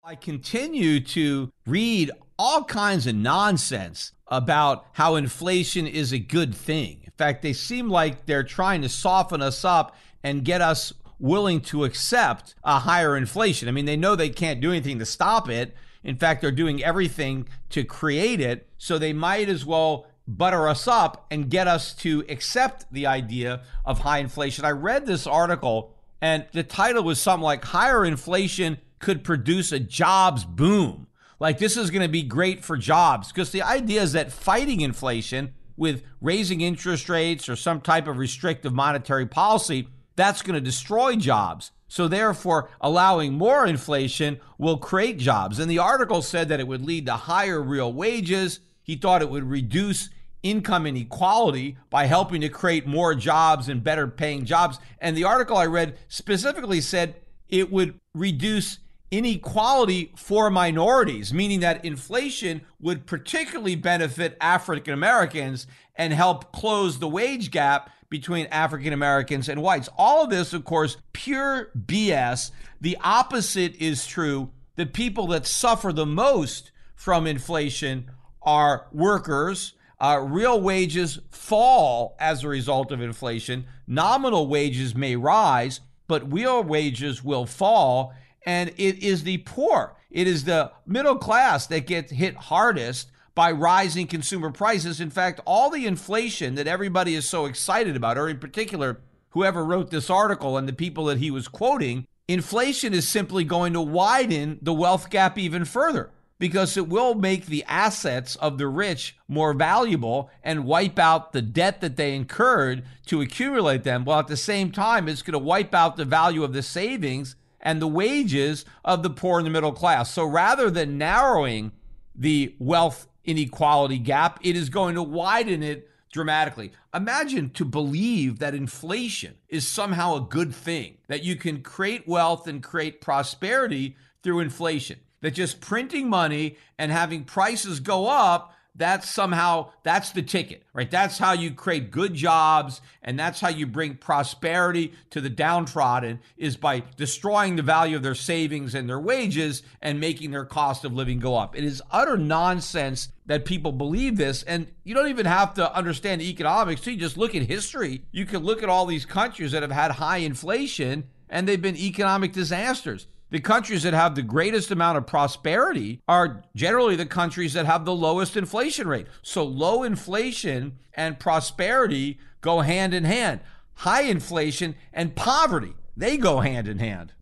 I continue to read all kinds of nonsense about how inflation is a good thing. In fact, they seem like they're trying to soften us up and get us willing to accept a higher inflation. I mean, they know they can't do anything to stop it. In fact, they're doing everything to create it. So they might as well butter us up and get us to accept the idea of high inflation. I read this article and the title was something like higher inflation could produce a jobs boom. Like this is going to be great for jobs, because the idea is that fighting inflation with raising interest rates or some type of restrictive monetary policy, that's going to destroy jobs. So therefore, allowing more inflation will create jobs. And the article said that it would lead to higher real wages. He thought it would reduce income inequality by helping to create more jobs and better paying jobs. And the article I read specifically said it would reduce inequality for minorities, meaning that inflation would particularly benefit African Americans and help close the wage gap between African Americans and whites. All of this, of course, pure BS. The opposite is true. The people that suffer the most from inflation are workers. Real wages fall as a result of inflation. Nominal wages may rise, but real wages will fall. And it is the poor, it is the middle class that gets hit hardest by rising consumer prices. In fact, all the inflation that everybody is so excited about, or in particular, whoever wrote this article and the people that he was quoting, inflation is simply going to widen the wealth gap even further, because it will make the assets of the rich more valuable and wipe out the debt that they incurred to accumulate them. While at the same time, it's going to wipe out the value of the savings and the wages of the poor and the middle class. So rather than narrowing the wealth inequality gap, it is going to widen it dramatically. Imagine to believe that inflation is somehow a good thing, that you can create wealth and create prosperity through inflation, that just printing money and having prices go up, that's the ticket, right? That's how you create good jobs, and that's how you bring prosperity to the downtrodden, is by destroying the value of their savings and their wages and making their cost of living go up. It is utter nonsense that people believe this, and you don't even have to understand economics. So you just look at history. You can look at all these countries that have had high inflation, and they've been economic disasters. The countries that have the greatest amount of prosperity are generally the countries that have the lowest inflation rate. So low inflation and prosperity go hand in hand. High inflation and poverty, they go hand in hand.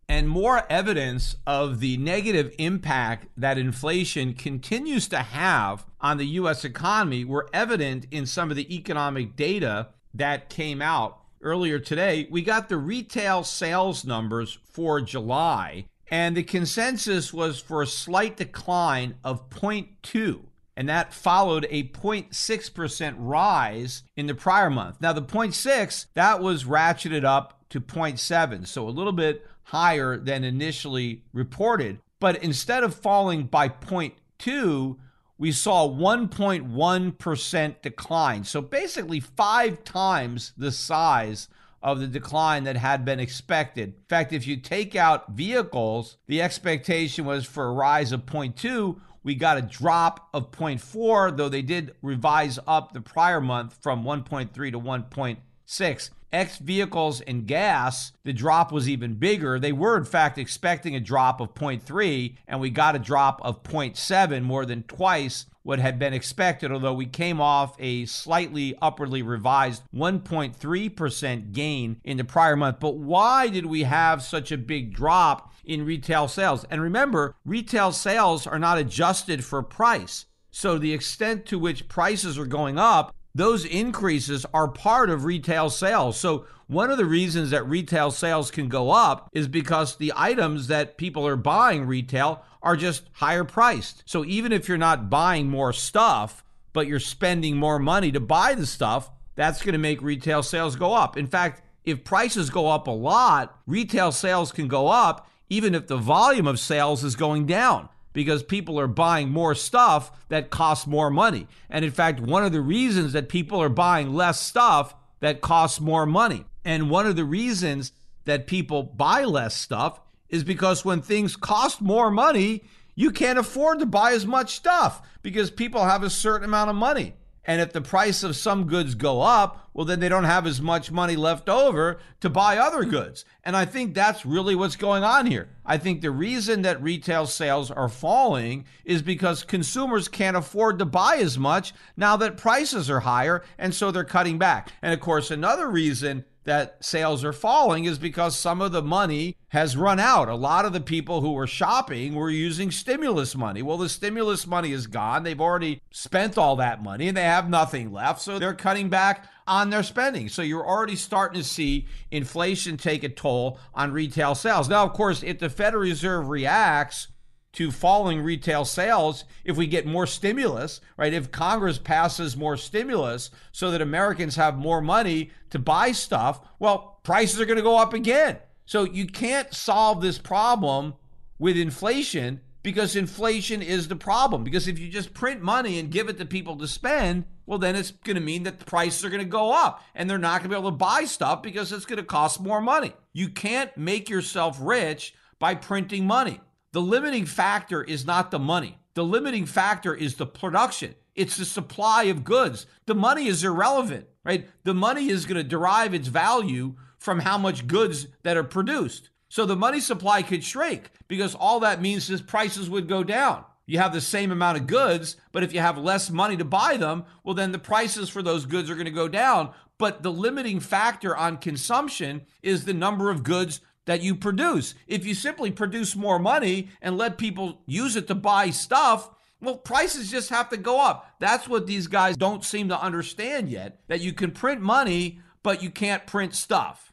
And more evidence of the negative impact that inflation continues to have on the U.S. economy were evident in some of the economic data that came out earlier today. We got the retail sales numbers for July, and the consensus was for a slight decline of 0.2, and that followed a 0.6% rise in the prior month. Now, the 0.6, that was ratcheted up to 0.7, so a little bit higher than initially reported. But instead of falling by 0.2, we saw 1.1% decline. So basically 5 times the size of the decline that had been expected. In fact, if you take out vehicles, the expectation was for a rise of 0.2. We got a drop of 0.4, though they did revise up the prior month from 1.3 to 1.6. Ex vehicles and gas, the drop was even bigger. They were, in fact, expecting a drop of 0.3, and we got a drop of 0.7, more than twice what had been expected, although we came off a slightly upwardly revised 1.3% gain in the prior month. But why did we have such a big drop in retail sales? And remember, retail sales are not adjusted for price. So the extent to which prices are going up, those increases are part of retail sales. So one of the reasons that retail sales can go up is because the items that people are buying retail are just higher priced. So even if you're not buying more stuff, but you're spending more money to buy the stuff, that's going to make retail sales go up. In fact, if prices go up a lot, retail sales can go up even if the volume of sales is going down, because people are buying more stuff that costs more money. And in fact, one of the reasons that people are buying less stuff that costs more money, and one of the reasons that people buy less stuff is because when things cost more money, you can't afford to buy as much stuff because people have a certain amount of money. And if the price of some goods go up, well, then they don't have as much money left over to buy other goods. And I think that's really what's going on here. I think the reason that retail sales are falling is because consumers can't afford to buy as much now that prices are higher, and so they're cutting back. And of course, another reason that sales are falling is because some of the money has run out. A lot of the people who were shopping were using stimulus money. Well, the stimulus money is gone. They've already spent all that money and they have nothing left. So they're cutting back on their spending. So you're already starting to see inflation take a toll on retail sales. Now, of course, if the Federal Reserve reacts to falling retail sales, if we get more stimulus, right? If Congress passes more stimulus so that Americans have more money to buy stuff, well, prices are going to go up again. So you can't solve this problem with inflation because inflation is the problem. Because if you just print money and give it to people to spend, well, then it's going to mean that the prices are going to go up and they're not going to be able to buy stuff because it's going to cost more money. You can't make yourself rich by printing money. The limiting factor is not the money. The limiting factor is the production. It's the supply of goods. The money is irrelevant, right? The money is going to derive its value from how much goods that are produced. So the money supply could shrink because all that means is prices would go down. You have the same amount of goods, but if you have less money to buy them, well, then the prices for those goods are going to go down. But the limiting factor on consumption is the number of goods that you produce. If you simply produce more money and let people use it to buy stuff, well, prices just have to go up. That's what these guys don't seem to understand yet, that you can print money, but you can't print stuff.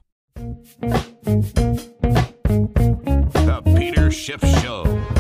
The Peter Schiff Show.